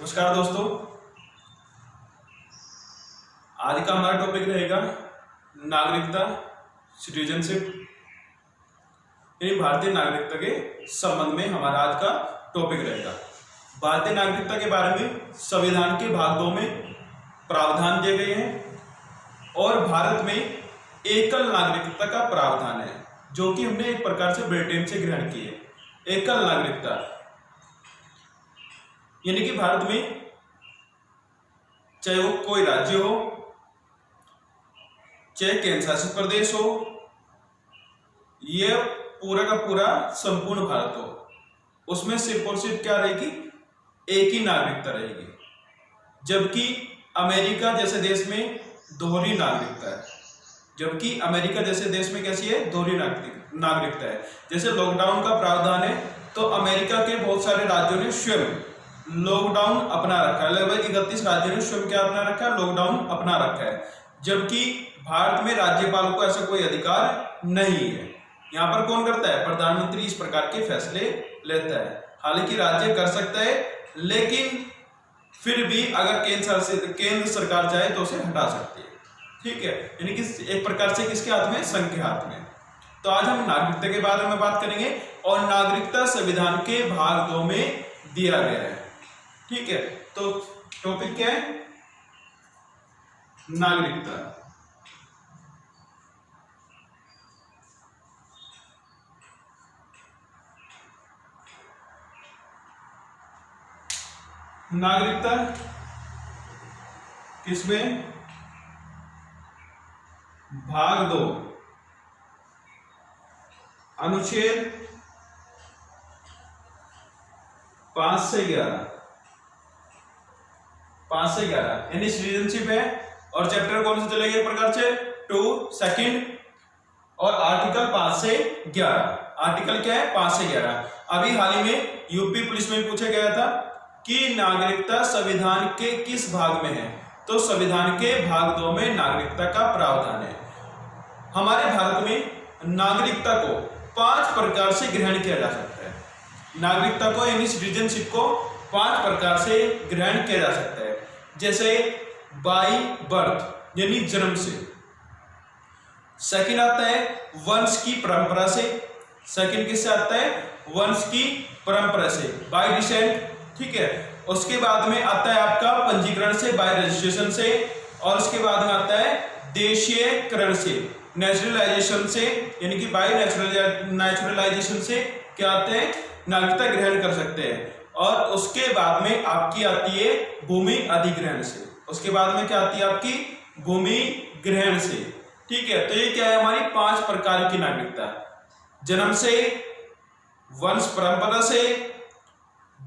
नमस्कार दोस्तों, आज का हमारा टॉपिक रहेगा नागरिकता, सिटीजनशिप, यानी भारतीय नागरिकता के संबंध में हमारा आज का टॉपिक रहेगा। भारतीय नागरिकता के बारे में संविधान के भाग 2 में प्रावधान दिए गए हैं और भारत में एकल नागरिकता का प्रावधान है, जो कि हमने एक प्रकार से ब्रिटेन से ग्रहण की है। एकल नागरिकता यानी कि भारत में चाहे वो कोई राज्य हो, चाहे केंद्र शासित प्रदेश हो, यह पूरा का पूरा संपूर्ण भारत हो, उसमें सिर्फ और सिर्फ क्या रहेगी, एक ही नागरिकता रहेगी। जबकि अमेरिका जैसे देश में दोहरी नागरिकता है, जबकि अमेरिका जैसे देश में कैसी है, दोहरी नागरिकता है। जैसे लॉकडाउन का प्रावधान है, तो अमेरिका के बहुत सारे राज्यों ने स्वयं लॉकडाउन अपना रखा है। लगभग 31 राज्यों ने स्वयं क्या अपना रखा है, लॉकडाउन अपना रखा है। जबकि भारत में राज्यपाल को ऐसा कोई अधिकार नहीं है। यहाँ पर कौन करता है, प्रधानमंत्री इस प्रकार के फैसले लेता है। हालांकि राज्य कर सकता है, लेकिन फिर भी अगर केंद्र सरकार चाहे तो उसे हटा सकती है। ठीक है, यानी कि एक प्रकार से किसके हाथ में, संघ के हाथ में। तो आज हम नागरिकता के बारे में बात करेंगे और नागरिकता संविधान के भाग 2 में दिया गया है। ठीक है, तो टॉपिक क्या है, नागरिकता। नागरिकता किसमें, भाग 2 अनुच्छेद 5 से 11 यानी सिटीजनशिप है। और चैप्टर कौन से चलेगा, एक प्रकार से 2 सेकंड और आर्टिकल 5 से 11। आर्टिकल क्या है, 5 से 11। अभी हाल ही में यूपी पुलिस में पूछा गया था कि नागरिकता संविधान के किस भाग में है, तो संविधान के भाग 2 में नागरिकता का प्रावधान है। हमारे भारत में नागरिकता को 5 प्रकार से ग्रहण किया जा सकता है। नागरिकता को यानी सिटीजनशिप को 5 प्रकार से ग्रहण किया जा सकता है। जैसे बाई बर्थ यानी जन्म से, सेकंड आता है वंश की परंपरा से। सेकंड किससे आता है, वंश की परंपरा से, बाय डिसेंट। ठीक है, उसके बाद में आता है आपका पंजीकरण से, बाय रजिस्ट्रेशन से। और उसके बाद में आता है देशीयकरण से, नेचुरलाइजेशन से, यानी कि बाय नेचुरलाइजेशन से क्या आते हैं, नागरिकता ग्रहण कर सकते हैं। और उसके बाद में आपकी आती है भूमि अधिग्रहण से। उसके बाद में क्या आती है आपकी, भूमि ग्रहण से। ठीक है, तो ये क्या है, हमारी 5 प्रकार की नागरिकता, जन्म से, वंश परंपरा से,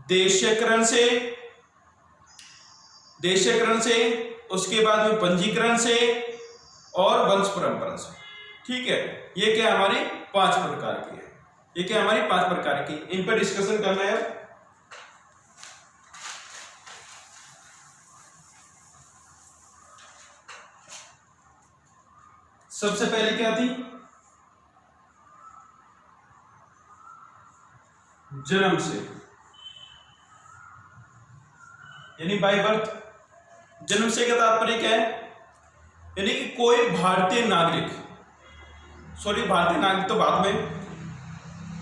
देशीयकरण से, उसके बाद में पंजीकरण से और वंश परंपरा से। ठीक है, ये क्या हमारी 5 प्रकार की है। ये क्या हमारी 5 प्रकार की, इन पर डिस्कशन करना है। सबसे पहले क्या थी, जन्म से यानी बाय बर्थ। जन्म से का तात्पर्य क्या है, यानी कि कोई भारतीय नागरिक तो बाद में,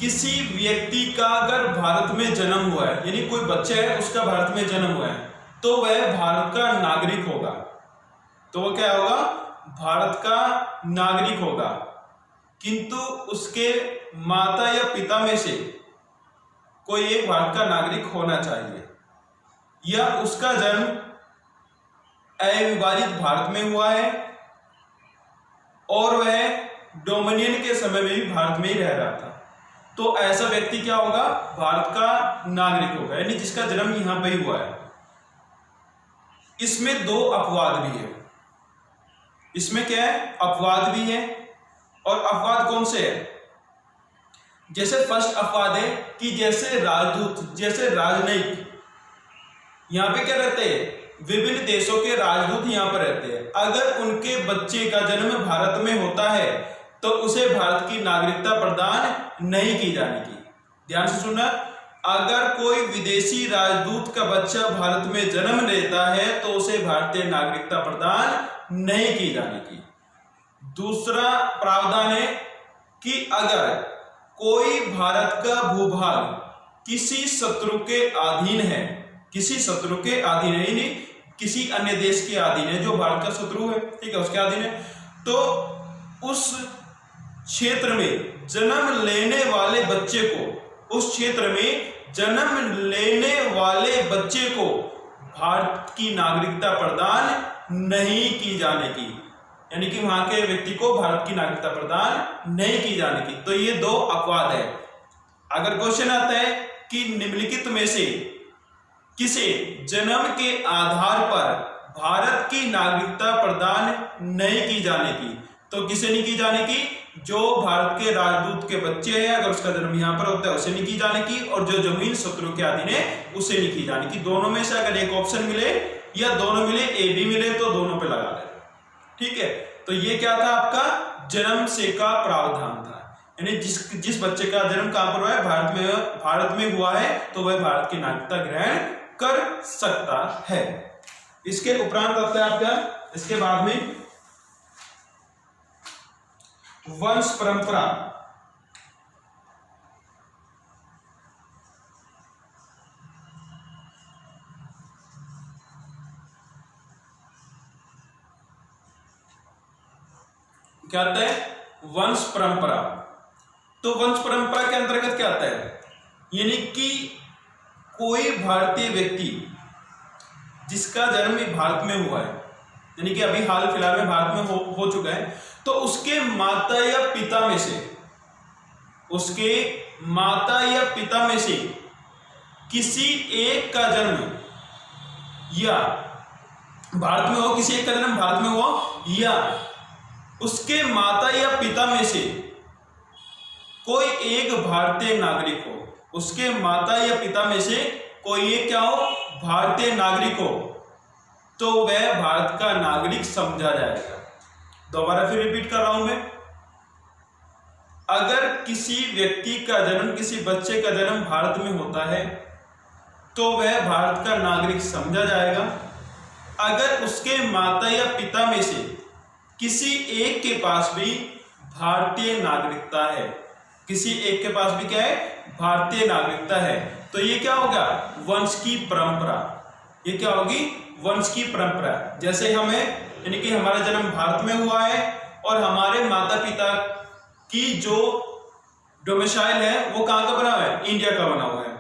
किसी व्यक्ति का अगर भारत में जन्म हुआ है, यानी कोई बच्चा है उसका भारत में जन्म हुआ है, तो वह भारत का नागरिक होगा। तो वह क्या होगा, भारत का नागरिक होगा। किंतु उसके माता या पिता में से कोई एक भारत का नागरिक होना चाहिए, या उसका जन्म अविभाजित भारत में हुआ है और वह डोमिनियन के समय में भी भारत में ही रह रहा था, तो ऐसा व्यक्ति क्या होगा, भारत का नागरिक होगा, यानी जिसका जन्म यहां पर ही हुआ है। इसमें 2 अपवाद भी है। इसमें क्या है, अपवाद भी है। और अपवाद कौन से है, जैसे फर्स्ट अपवाद है कि जैसे राजदूत, जैसे राजनयिक, यहां पे क्या रहते हैं, विभिन्न देशों के राजदूत यहां पर रहते हैं। अगर उनके बच्चे का जन्म भारत में होता है तो उसे भारत की नागरिकता प्रदान नहीं की जाने की। ध्यान से सुनना, अगर कोई विदेशी राजदूत का बच्चा भारत में जन्म लेता है तो उसे भारतीय नागरिकता प्रदान नहीं की जाने की। दूसरा प्रावधान है कि अगर कोई भारत का भूभाग किसी शत्रु के अधीन है, किसी शत्रु के अधीन है, यानी किसी अन्य देश के अधीन है, जो भारत का शत्रु है, ठीक है, उसके अधीन है, तो उस क्षेत्र में जन्म लेने वाले बच्चे को, उस क्षेत्र में जन्म लेने वाले बच्चे को भारत की नागरिकता प्रदान नहीं की जाने की, यानी कि वहां के व्यक्ति को भारत की नागरिकता प्रदान नहीं की जाने की। तो ये दो अपवाद है। अगर क्वेश्चन आता है कि निम्नलिखित में से किसे जन्म के आधार पर भारत की नागरिकता प्रदान नहीं की जाने की, तो किसे नहीं की जाने की? जो भारत के राजदूत के बच्चे हैं, अगर उसका जन्म यहाँ पर होता है उसे नहीं की जाने की, और जो जमीन शत्रु के अधीन है उसे नहीं की जाने की। दोनों में से अगर एक ऑप्शन मिले या दोनों मिले, ए बी मिले, तो दोनों पे लगा ले, ठीक है। तो ये क्या था? आपका जन्म से का प्रावधान था, यानी जिस बच्चे का जन्म कहां पर हुआ है? भारत में हुआ है, तो वह भारत की नागरिकता ग्रहण कर सकता है। इसके उपरांत आता है आपका, इसके बाद में वंश परंपरा। क्या आता है? वंश परंपरा। तो वंश परंपरा के अंतर्गत क्या आता है? यानी कि कोई भारतीय व्यक्ति जिसका जन्म भारत में हुआ है, यानी कि अभी हाल फिलहाल में भारत में हो चुका है, तो उसके माता या पिता में से, उसके माता या पिता में से किसी एक का जन्म या भारत में हो, किसी एक का जन्म भारत में हो, या उसके माता या पिता में से कोई एक भारतीय नागरिक हो, उसके माता या पिता में से कोई एक क्या हो? भारतीय नागरिक हो, तो वह भारत का नागरिक समझा जाएगा। दोबारा फिर रिपीट कर रहा हूं मैं, अगर किसी व्यक्ति का जन्म, किसी बच्चे का जन्म भारत में होता है तो वह भारत का नागरिक समझा जाएगा। अगर उसके माता या पिता में से किसी एक के पास भी भारतीय नागरिकता है, किसी एक के पास भी क्या है? भारतीय नागरिकता है, तो ये क्या होगा? वंश की परंपरा। ये क्या होगी? वंश की परंपरा। जैसे हमें, यानी कि हमारा जन्म भारत में हुआ है और हमारे माता पिता की जो डोमिसाइल है वो कहां का बना हुआ है? इंडिया का बना हुआ है,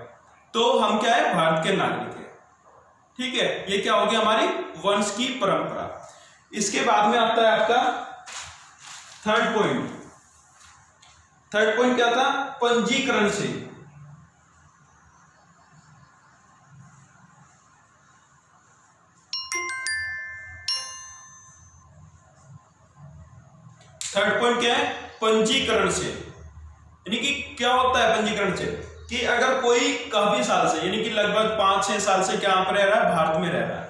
तो हम क्या है? भारत के नागरिक है, ठीक है। ये क्या होगी? हमारी वंश की परंपरा। इसके बाद में आता है आपका थर्ड पॉइंट। थर्ड पॉइंट क्या था? पंजीकरण से। थर्ड पॉइंट क्या है? पंजीकरण से। यानी कि क्या होता है पंजीकरण से? कि अगर कोई काफी साल से, यानी कि लगभग 5-6 साल से क्या पर रह रहा है? भारत में रह रहा है,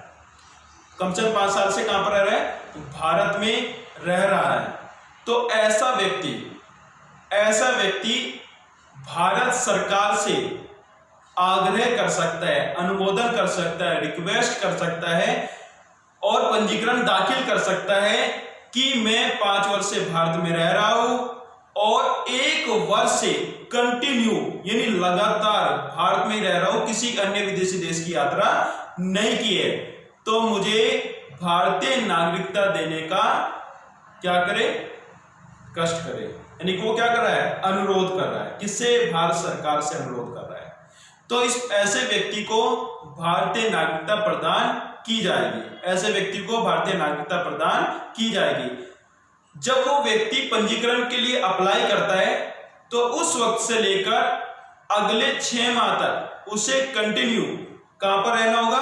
कम से कम 5 साल से कहां पर रह रहा है? तो भारत में रह रहा है, तो ऐसा व्यक्ति भारत सरकार से आग्रह कर सकता है, अनुमोदन कर सकता है, रिक्वेस्ट कर सकता है और पंजीकरण दाखिल कर सकता है कि मैं 5 वर्ष से भारत में रह रहा हूं और 1 वर्ष से कंटिन्यू, यानी लगातार भारत में रह रहा हूं, किसी अन्य विदेशी देश की यात्रा नहीं की है, तो मुझे भारतीय नागरिकता देने का क्या करे? कष्ट करे। यानी कि वो क्या कर रहा है? अनुरोध कर रहा है। किससे? भारत सरकार से अनुरोध कर रहा है। तो इस ऐसे व्यक्ति को भारतीय नागरिकता प्रदान की जाएगी, ऐसे व्यक्ति को भारतीय नागरिकता प्रदान की जाएगी। जब वो व्यक्ति पंजीकरण के लिए अप्लाई करता है तो उस वक्त से लेकर अगले 6 माह तक उसे कंटिन्यू कहां पर रहना होगा?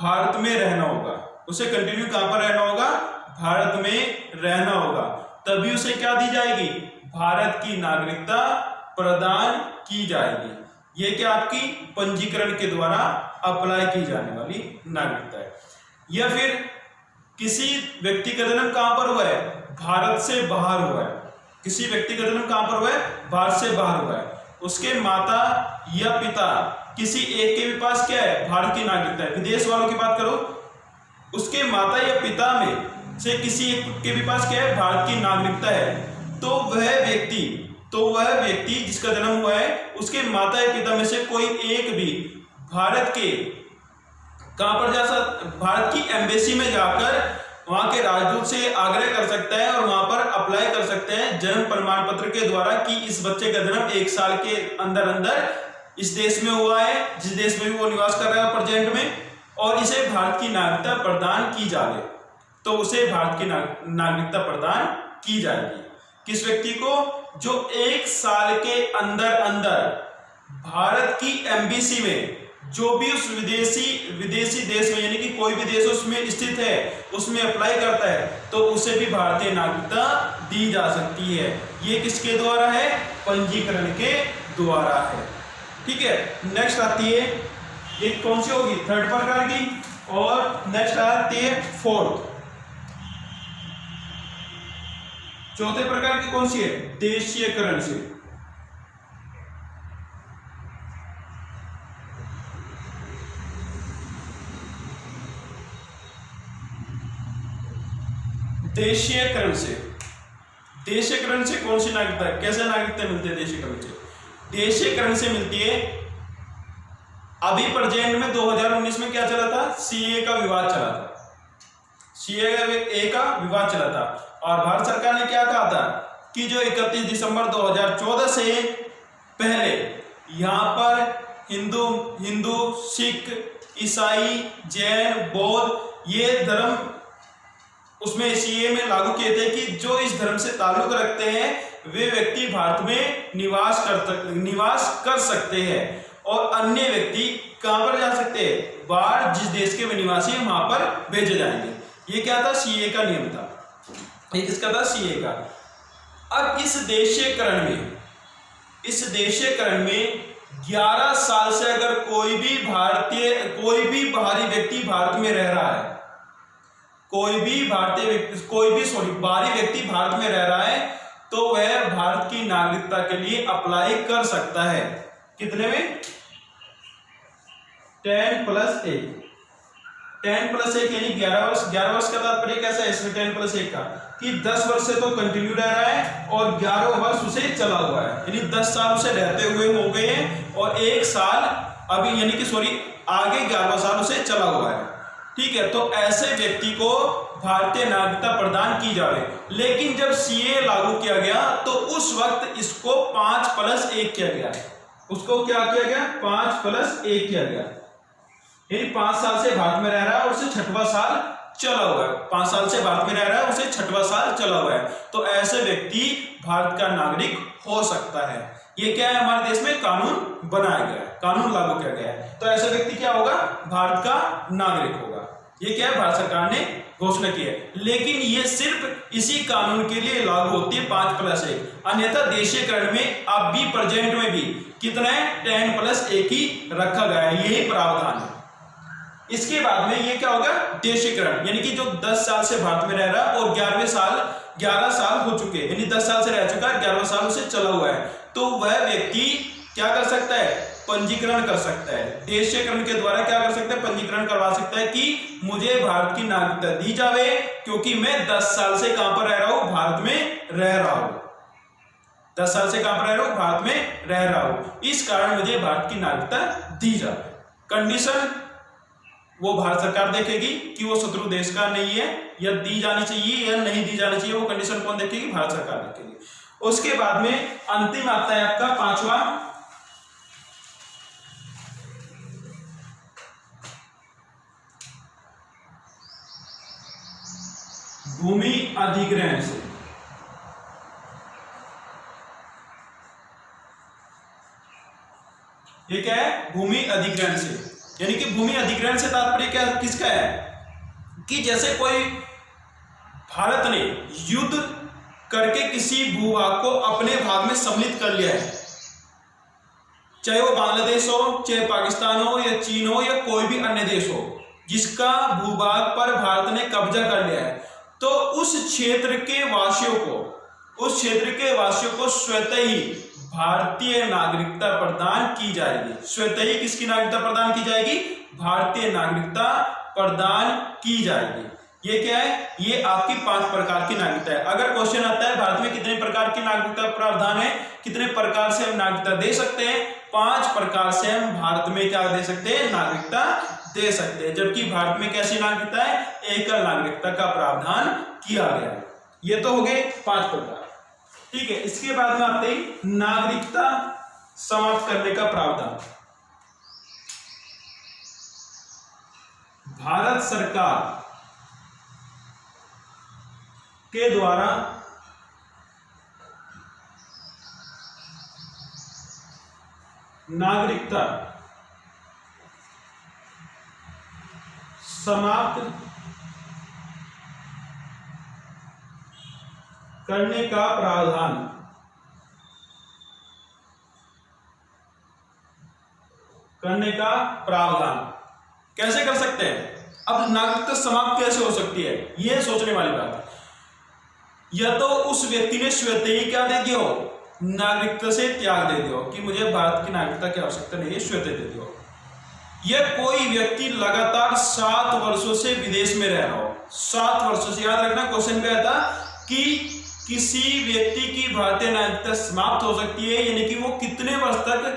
भारत में रहना होगा। उसे कंटिन्यू कहां पर रहना होगा? भारत में रहना होगा। तभी उसे क्या दी जाएगी? भारत की नागरिकता प्रदान की जाएगी। ये क्या? आपकी पंजीकरण के द्वारा अप्लाई की जाने वाली नागरिकता है। या फिर किसी व्यक्ति का जन्म कहां पर हुआ है? भारत से बाहर हुआ है। किसी व्यक्ति का जन्म कहां पर हुआ है? भारत से बाहर हुआ है। उसके माता या पिता किसी एक के भी पास क्या है, भारत की नागरिकता है। विदेश वालों की बात करो, उसके माता या पिता में से किसी एक के भी पास क्या है, भारत की नागरिकता है, तो वह व्यक्ति जिसका जन्म हुआ है, उसके माता या पिता में से कोई एक भी भारत के कहां पर जा सकता, भारत की एम्बेसी में जाकर वहां के राजदूत से आग्रह कर सकता है और वहां पर अप्लाई कर सकते हैं जन्म प्रमाण पत्र के द्वारा कि इस बच्चे का जन्म 1 साल के अंदर अंदर इस देश में हुआ है, जिस देश में भी वो निवास कर रहा है प्रेजेंट में, और इसे भारत की नागरिकता प्रदान की जाए, तो उसे भारत की नागरिकता प्रदान की जाएगी। किस व्यक्ति को? जो 1 साल के अंदर अंदर भारत की एम्बेसी में जो भी उस विदेशी देश में, यानी कि कोई भी देश उसमें स्थित है, उसमें अप्लाई करता है, तो उसे भी भारतीय नागरिकता दी जा सकती है। ये किसके द्वारा है? पंजीकरण के द्वारा है। ठीक है, नेक्स्ट आती है, ये कौन सी होगी? 3rd प्रकार की, और नेक्स्ट आती है 4th। 4थे प्रकार की कौन सी है? देशीयकरण से। देशीयकरण से कौन सी नागरिकता, कैसे नागरिकता मिलती है देशीयकरण से? देशीयकरण से मिलती है, अभी प्रेजेंट में 2019 में क्या चला था? सीए का विवाद चला था, सीए का विवाद चला था, और भारत सरकार ने क्या कहा था कि जो 31 दिसंबर 2014 से पहले यहां पर हिंदू, सिख, ईसाई, जैन, बौद्ध ये धर्म उसमें सीए में लागू किए थे कि जो इस धर्म से ताल्लुक रखते हैं वे व्यक्ति भारत में निवास कर सकते हैं, और अन्य व्यक्ति कहां पर जा सकते हैं? बाहर जिस देश के वे निवासी हैं वहां पर भेजे जाएंगे। ये क्या था? सीए का नियम था। ये किसका था? सीए का। अब इस देशीयकरण में 11 साल से अगर कोई भी बाहरी व्यक्ति भारत में रह रहा है, कोई भी बाहरी व्यक्ति भारत में रह रहा है, तो वह भारत की नागरिकता के लिए अप्लाई कर सकता है। कितने में? 10+1 यानी 11 वर्ष। 11 वर्ष का तात्पर्य कैसा है इसमें 10+1 का? कि 10 वर्ष से तो कंटिन्यू रह रहा है और 11 वर्ष उसे चला हुआ है, यानी 10 साल उसे रहते हुए हो गए हैं, और 1 साल अभी यानी कि आगे 11 साल उसे चला हुआ है। ठीक है, तो ऐसे व्यक्ति को भारतीय नागरिकता प्रदान की जाए। लेकिन जब सीए लागू किया गया तो उस वक्त इसको 5+1 किया गया। उसको क्या किया गया? 5+1 किया गया, यानी 5 साल से भारत में रह रहा है और उसे 6वां साल चला हुआ है। 5 साल से भारत में रह रहा है, उसे 6वां साल चला हुआ है, तो ऐसे व्यक्ति भारत का नागरिक हो सकता है। ये क्या है? हमारे देश में कानून बनाया गया है, कानून लागू किया गया है, तो ऐसा व्यक्ति क्या होगा? भारत का नागरिक होगा। ये क्या है? भारत सरकार ने घोषणा की है, लेकिन ये सिर्फ इसी कानून के लिए लागू होती है 5+1। अन्यथा देशीयकरण में अब भी प्रेजेंट में भी कितना है? 10+1 ही रखा गया है, यही प्रावधान है। इसके बाद में ये क्या होगा? देशीयकरण, यानी कि जो 10 साल से भारत में रह रहा है और 11 साल हो चुके, यानी 10 साल से रह चुका है, 11वां साल उसे चला हुआ है, तो वह व्यक्ति क्या कर सकता है? पंजीकरण कर सकता है। देशीयकरण के द्वारा क्या कर सकता है? पंजीकरण करवा सकता है कि मुझे भारत की नागरिकता दी जावे, क्योंकि मैं 10 साल से कहां पर रह रहा हूं? भारत में रह रहा हूं। 10 साल से कहां पर रह रहा हूं? भारत में रह रहा हूं, इस कारण मुझे भारत की नागरिकता दी जाए। कंडीशन वो भारत सरकार देखेगी कि वो शत्रु देश का नहीं है, या दी जानी चाहिए या नहीं दी जानी चाहिए, वो कंडीशन कौन देखेगी? भारत सरकार देखेगी। उसके बाद में अंतिम आता है आपका 5वां, भूमि अधिग्रहण से। ये क्या है? भूमि अधिग्रहण से, यानी कि भूमि अधिग्रहण से तात्पर्य क्या किसका है? कि जैसे कोई भारत ने युद्ध करके किसी भूभाग को अपने भाग में सम्मिलित कर लिया है, चाहे वो बांग्लादेश हो, चाहे पाकिस्तान हो, या चीन हो, या कोई भी अन्य देश हो, जिसका भूभाग पर भारत ने कब्जा कर लिया है, तो उस क्षेत्र के वासियों को स्वतः ही भारतीय नागरिकता प्रदान की जाएगी। स्वतः ही किसकी नागरिकता प्रदान की जाएगी? भारतीय नागरिकता प्रदान की जाएगी। ये क्या है? ये आपकी 5 प्रकार की नागरिकता है। अगर क्वेश्चन आता है भारत में कितने प्रकार की नागरिकता प्रावधान है, कितने प्रकार से हम नागरिकता दे सकते हैं, 5 प्रकार से हम भारत में क्या दे सकते हैं? नागरिकता दे सकते हैं। जबकि भारत में कैसी नागरिकता है? एकल नागरिकता का प्रावधान किया गया है। ये तो हो गए 5 प्रकार। ठीक है, इसके बाद में आते हैं नागरिकता समाप्त करने का प्रावधान। भारत सरकार के द्वारा नागरिकता समाप्त करने का प्रावधान कैसे कर सकते हैं? अब नागरिकता समाप्त कैसे हो सकती है, यह सोचने वाली बात है। या तो उस व्यक्ति ने स्वतः ही क्या दे दिया हो? नागरिकता से त्याग दे दिया हो कि मुझे भारत की नागरिकता की आवश्यकता नहीं है, स्वतः दे दिया हो। या कोई व्यक्ति लगातार 7 वर्षों से विदेश में रह रहा हो। 7 वर्षों से, याद रखना क्वेश्चन पे आता कि किसी व्यक्ति की भारतीय नागरिकता समाप्त हो सकती है, यानी कि वो कितने वर्ष तक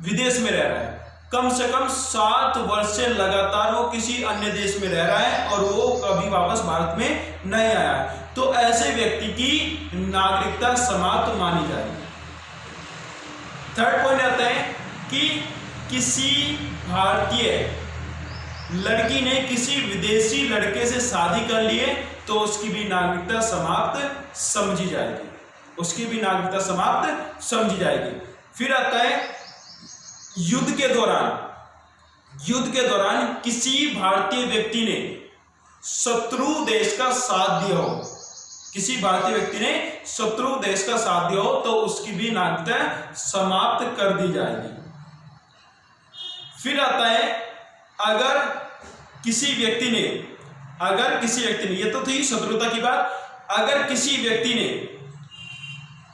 विदेश में रह रहा है। कम से कम 7 वर्ष से लगातार वो किसी अन्य देश में रह रहा है और वो कभी वापस भारत में नहीं आया है, तो ऐसे व्यक्ति की नागरिकता समाप्त मानी जाएगी। थर्ड पॉइंट आता है कि किसी भारतीय लड़की ने किसी विदेशी लड़के से शादी कर लिए तो उसकी भी नागरिकता समाप्त समझी जाएगी, उसकी भी नागरिकता समाप्त समझी जाएगी। फिर आता है युद्ध के दौरान किसी भारतीय व्यक्ति ने शत्रु देश का साथ दिया हो, किसी भारतीय व्यक्ति ने शत्रु देश का साथ दिया हो तो उसकी भी नागरिकता समाप्त कर दी जाएगी। फिर आता है अगर किसी व्यक्ति ने, ये तो थी शत्रुता की बात, अगर किसी व्यक्ति ने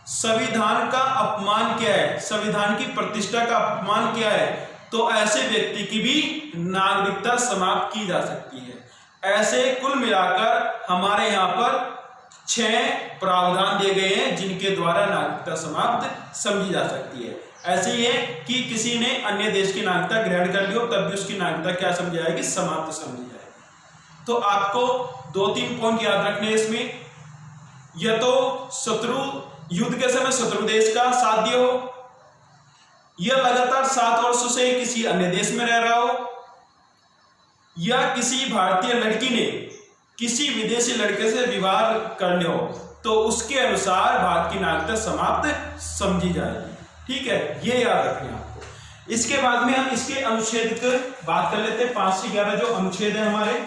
संविधान का अपमान किया है, संविधान की प्रतिष्ठा का अपमान किया है, तो ऐसे व्यक्ति की भी नागरिकता समाप्त की जा सकती है। ऐसे कुल मिलाकर हमारे यहाँ पर 6 प्रावधान दिए गए हैं जिनके द्वारा नागरिकता समाप्त समझी जा सकती है। ऐसे ही है कि किसी ने अन्य देश की नागरिकता ग्रहण कर ली हो तब भी उसकी नागरिकता क्या समझी जाएगी? समाप्त समझी जाएगी। तो आपको 2-3 पॉइंट याद रखने इसमें, या तो युद्ध के समय शत्रु देश का साथ दिया हो, या लगातार 7 वर्षों से किसी अन्य देश में रह रहा हो, या किसी भारतीय लड़की ने किसी विदेशी लड़के से विवाह कर लिया हो, तो उसके अनुसार भारत की नागरिकता समाप्त समझी जाएगी। ठीक है, ये याद रखना आपको। इसके बाद में हम इसके अनुच्छेद की बात कर लेते हैं। 5 से 11 जो अनुच्छेद है हमारे,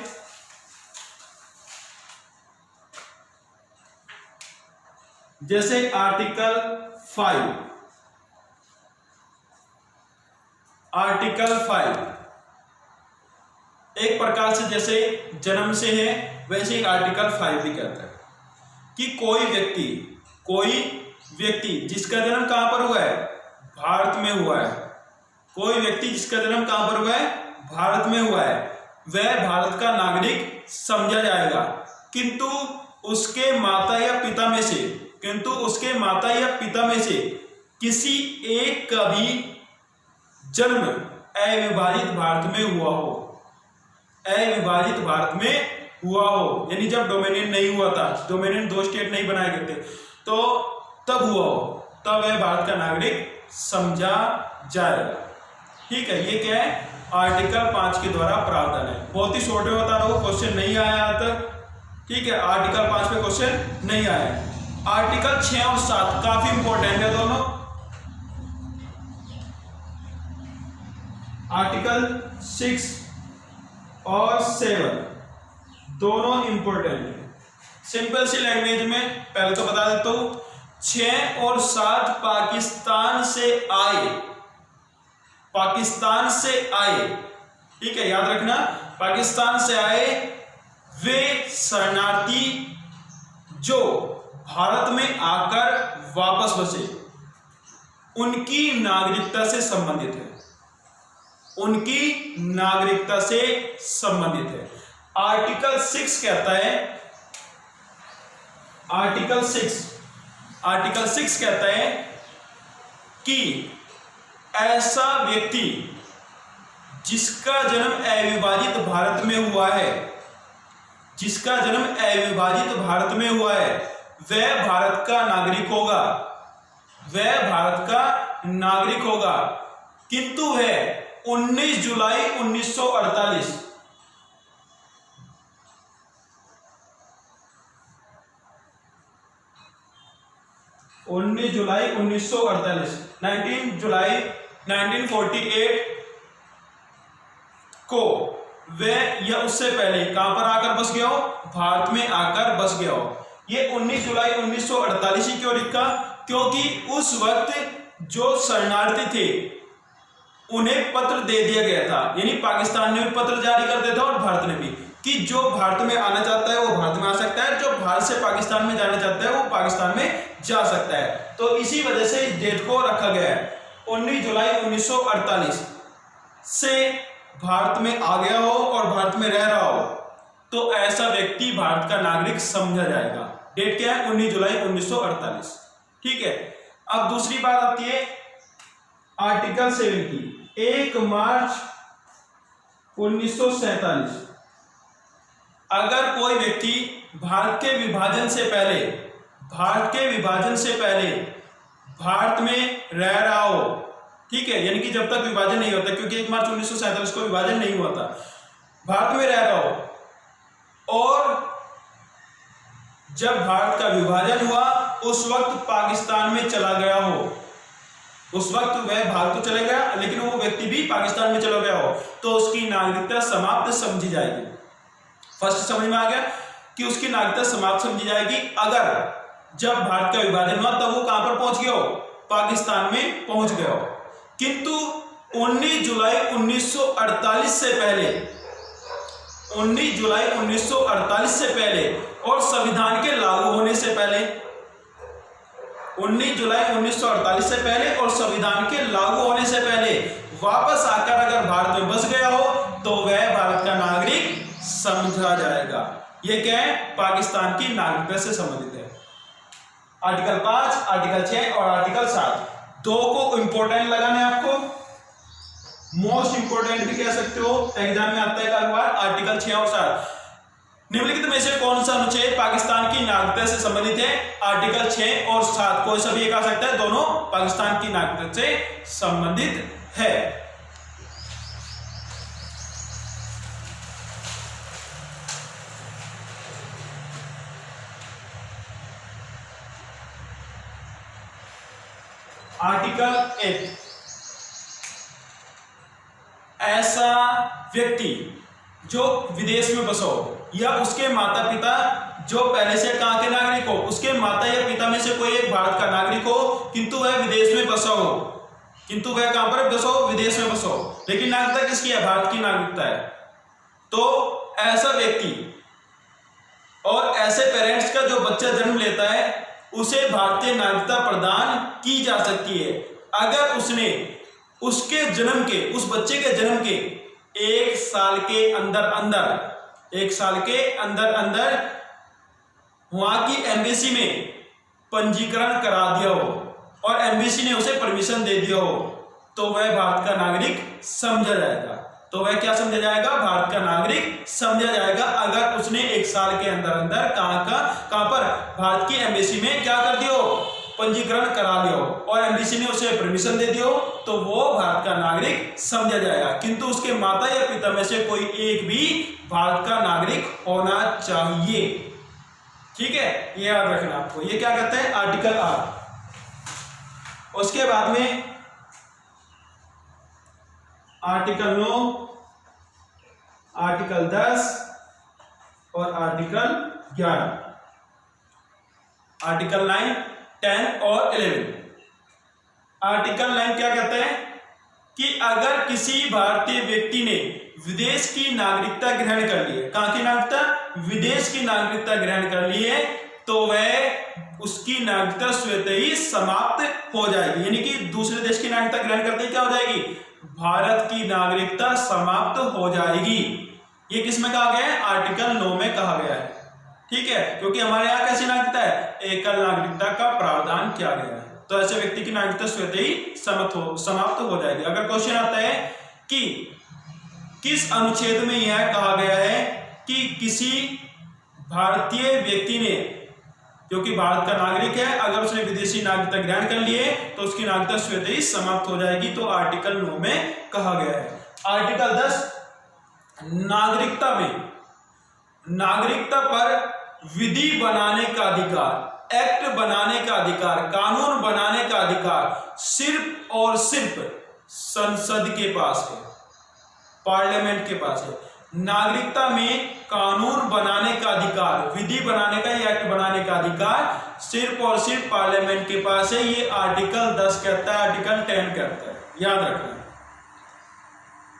जैसे आर्टिकल 5 एक प्रकार से जैसे जन्म से है वैसे ही आर्टिकल 5 भी कहता है कि कोई व्यक्ति जिसका जन्म कहां पर हुआ है? भारत में हुआ है। कोई व्यक्ति जिसका जन्म कहां पर हुआ है? भारत में हुआ है, वह भारत का नागरिक समझा जाएगा, किंतु उसके माता या पिता में से किसी एक का भी जन्म अविभाजित भारत में हुआ हो, यानी जब डोमिनियन नहीं हुआ था, डोमिनियन 2 स्टेट नहीं बनाए गए थे, तो तब हुआ हो, तब वह भारत का नागरिक समझा जाएगा। ठीक है, ये क्या है? आर्टिकल 5 के द्वारा प्रावधान है। बहुत ही शॉर्ट में बता रहा हूं, क्वेश्चन नहीं आया तक। ठीक है, आर्टिकल 5 पे क्वेश्चन नहीं आया। आर्टिकल 6 और 7 काफी इंपॉर्टेंट है दोनों। आर्टिकल 6 और 7 दोनों इंपॉर्टेंट है। सिंपल सी लैंग्वेज में पहले तो बता देता हूं, 6 और 7 पाकिस्तान से आए। ठीक है, याद रखना, पाकिस्तान से आए वे शरणार्थी जो भारत में आकर वापस बसे, उनकी नागरिकता से संबंधित है, उनकी नागरिकता से संबंधित है। आर्टिकल 6 कहता है, आर्टिकल 6 कहता है कि ऐसा व्यक्ति जिसका जन्म अविभाजित भारत में हुआ है, जिसका जन्म अविभाजित भारत में हुआ है, वह भारत का नागरिक होगा, वह भारत का नागरिक होगा, किंतु वह 19 जुलाई 1948 19 जुलाई 1948 19 जुलाई 1948 को वह या उससे पहले कहां पर आकर बस गया हो, भारत में आकर बस गया हो। ये 19 जुलाई 1948 ही क्यों लिखा? क्योंकि उस वक्त जो शरणार्थी थे उन्हें पत्र दे दिया गया था, यानी पाकिस्तान ने भी पत्र जारी कर दिया था और भारत ने भी, कि जो भारत में आना चाहता है वो भारत में आ सकता है, जो भारत से पाकिस्तान में जाना चाहता है वो पाकिस्तान में जा सकता है। तो इसी वजह से इस डेट को रखा गया है। 19 जुलाई 1948 से भारत में आ गया हो और भारत में रह रहा हो तो ऐसा व्यक्ति भारत का नागरिक समझा जाएगा। डेट क्या है? 19 जुलाई 1948। ठीक है। अब दूसरी बात आती है आर्टिकल 7 की। 1 मार्च 1947 अगर कोई व्यक्ति भारत के विभाजन से पहले भारत में रह रहा हो, ठीक है, यानी कि जब तक विभाजन नहीं होता, क्योंकि 1 मार्च 1947 को विभाजन नहीं हुआ था, भारत में रह रहा हो और जब भारत का विभाजन हुआ उस वक्त पाकिस्तान में चला गया हो, उस वक्त वह भारत तो चले गया लेकिन वो व्यक्ति भी पाकिस्तान में चला गया हो, तो उसकी नागरिकता समाप्त समझी जाएगी। फर्स्ट समझ में आ गया कि उसकी नागरिकता समाप्त समझी जाएगी अगर जब भारत का विभाजन हुआ तब वो कहां पर पहुंच गया हो, पाकिस्तान में पहुंच गया हो। किंतु 19 जुलाई 1948 से पहले, 19 जुलाई 1948 से पहले और संविधान के लागू होने से पहले, 19 जुलाई 1948 से पहले और संविधान के लागू होने से पहले वापस आकर अगर भारत में बस गया हो तो वह भारत का नागरिक समझा जाएगा। यह क्या है? पाकिस्तान की नागरिकता से संबंधित है। आर्टिकल 5, आर्टिकल 6 और आर्टिकल 7 दो को इंपॉर्टेंट लगाना है आपको, मोस्ट इंपॉर्टेंट भी कह सकते हो, एग्जाम में आता है कई बार। आर्टिकल 6 और 7 निम्नलिखित में से कौन सा अनुच्छेद पाकिस्तान की नागरिकता से संबंधित है? आर्टिकल 6 और 7 कोई सा भी एक आ सकता है, दोनों पाकिस्तान की नागरिकता से संबंधित है। आर्टिकल 1 ऐसा व्यक्ति जो विदेश में बसा हो या उसके माता पिता जो पहले से कहां के नागरिक हो, उसके माता या पिता में से कोई एक भारत का नागरिक हो किंतु वह विदेश में बसा हो, किंतु वह कहां पर बसा हो? विदेश में बसा हो, लेकिन नागरिकता किसकी है? भारत की नागरिकता है। तो ऐसा व्यक्ति और ऐसे पेरेंट्स का जो बच्चा जन्म लेता है उसे भारतीय नागरिकता प्रदान की जा सकती है अगर उसने उसके जन्म के, उस बच्चे के जन्म के 1 साल के अंदर अंदर वहां की एम्बेसी में पंजीकरण करा दिया हो और एम्बेसी ने उसे परमिशन दे दिया हो तो वह भारत का नागरिक समझा जाएगा। तो वह क्या समझा जाएगा? भारत का नागरिक समझा जाएगा अगर उसने 1 साल के अंदर कहां पर भारत की एम्बेसी में क्या कर दियो? पंजीकरण करा लियो और एम्बेसी ने उसे परमिशन दे दियो तो वो भारत का नागरिक समझा जाएगा। किंतु उसके माता या पिता में से कोई एक भी भारत का नागरिक होना चाहिए। ठीक है, ये याद रखना आपको। ये क्या कहते हैं? आर्टिकल 8। उसके बाद में आर्टिकल 9, आर्टिकल 10 और आर्टिकल 11, आर्टिकल 9, 10 और 11। आर्टिकल 9 क्या कहता है कि अगर किसी भारतीय व्यक्ति ने विदेश की नागरिकता ग्रहण कर ली है, कहां की नागरिकता? विदेश की नागरिकता ग्रहण कर ली है, तो वह उसकी नागरिकता स्वतः ही समाप्त हो जाएगी। यानी कि दूसरे देश की नागरिकता ग्रहण करते ही क्या हो जाएगी, भारत की नागरिकता समाप्त हो जाएगी। ये किसमें कहा गया है, आर्टिकल 9 में कहा गया है। ठीक है, क्योंकि हमारे यहाँ कैसी नागरिकता है, एकल नागरिकता का प्रावधान किया गया है, तो ऐसे व्यक्ति की नागरिकता स्वतः ही समाप्त हो जाएगी। अगर क्वेश्चन आता है कि किस अनुच्छेद में यह कहा गया है कि किसी भारतीय व्यक्ति ने, जो कि भारत का नागरिक है, अगर उसने विदेशी नागरिकता ग्रहण कर लिए तो उसकी नागरिकता स्वतः ही समाप्त हो जाएगी, तो आर्टिकल 9 में कहा गया है। आर्टिकल 10 नागरिकता में नागरिकता पर विधि बनाने का अधिकार, एक्ट बनाने का अधिकार, कानून बनाने का अधिकार सिर्फ और सिर्फ संसद के पास है, पार्लियामेंट के पास है। नागरिकता में कानून बनाने का अधिकार, विधि बनाने का, एक्ट बनाने का अधिकार सिर्फ और सिर्फ पार्लियामेंट के पास है। ये आर्टिकल 10 कहता है, आर्टिकल 10 कहता है, याद रखना।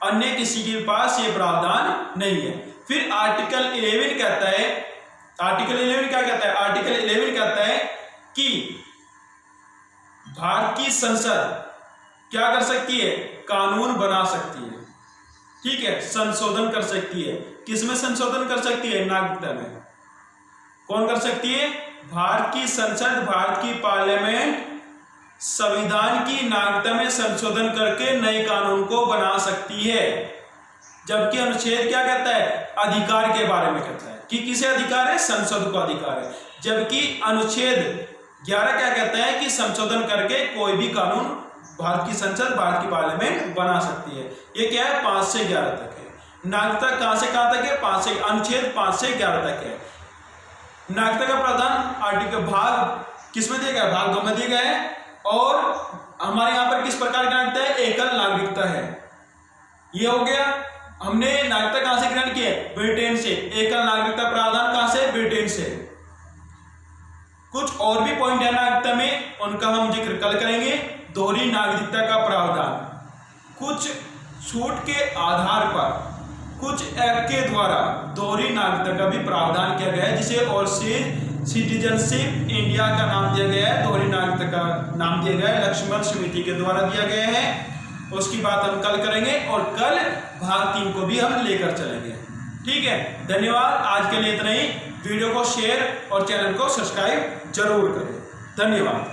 अन्य किसी के पास ये प्रावधान नहीं है। फिर आर्टिकल 11 कहता है, आर्टिकल 11 क्या कहता है, आर्टिकल 11 कहता है कि भारत की संसद क्या कर सकती है, कानून बना सकती है। ठीक है, संशोधन कर सकती है। किसमें संशोधन कर सकती है, नागरिकता में। कौन कर सकती है, भारत की संसद, भारत की पार्लियामेंट संविधान की नागरिकता में संशोधन करके नए कानून को बना सकती है। जबकि अनुच्छेद क्या कहता है, अधिकार के बारे में कहता है कि किसे अधिकार है, संसद को अधिकार है। जबकि अनुच्छेद 11 क्या कहता है कि संशोधन करके कोई भी कानून भारत की संसद, भारत की पार्लियामेंट बना सकती है। ये क्या है, 5 से 11 तक है। नागरिकता कहां से कहां तक है, 5 से, अनुच्छेद 5 से 11 तक है। नागरिकता का प्रावधान आर्टिकल भाग किसमें दिया गया, भाग 2 में दिया गया है। और हमारे यहां पर किस प्रकार की नागरिकता है, एकल नागरिकता है। ये हो गया। हमने नागरिकता कहां से ग्रहण की है, ब्रिटेन से। एकल नागरिकता प्रावधान कहां से, ब्रिटेन से। कुछ और भी पॉइंट है नागरिकता में, उनका हम जिक्र कल करेंगे। दोहरी नागरिकता का प्रावधान, कुछ छूट के आधार पर कुछ एक्ट के द्वारा दोहरी नागरिकता का भी प्रावधान किया गया है, जिसे और से सिटीजनशिप इंडिया का नाम दिया गया है, दोहरी नागरिकता का नाम दिया गया है, लक्ष्मण समिति के द्वारा दिया गया है। उसकी बात हम कल करेंगे और कल भाग 3 को भी हम लेकर चलेंगे। ठीक है, धन्यवाद। आज के लिए इतना ही। वीडियो को शेयर और चैनल को सब्सक्राइब जरूर करें। धन्यवाद।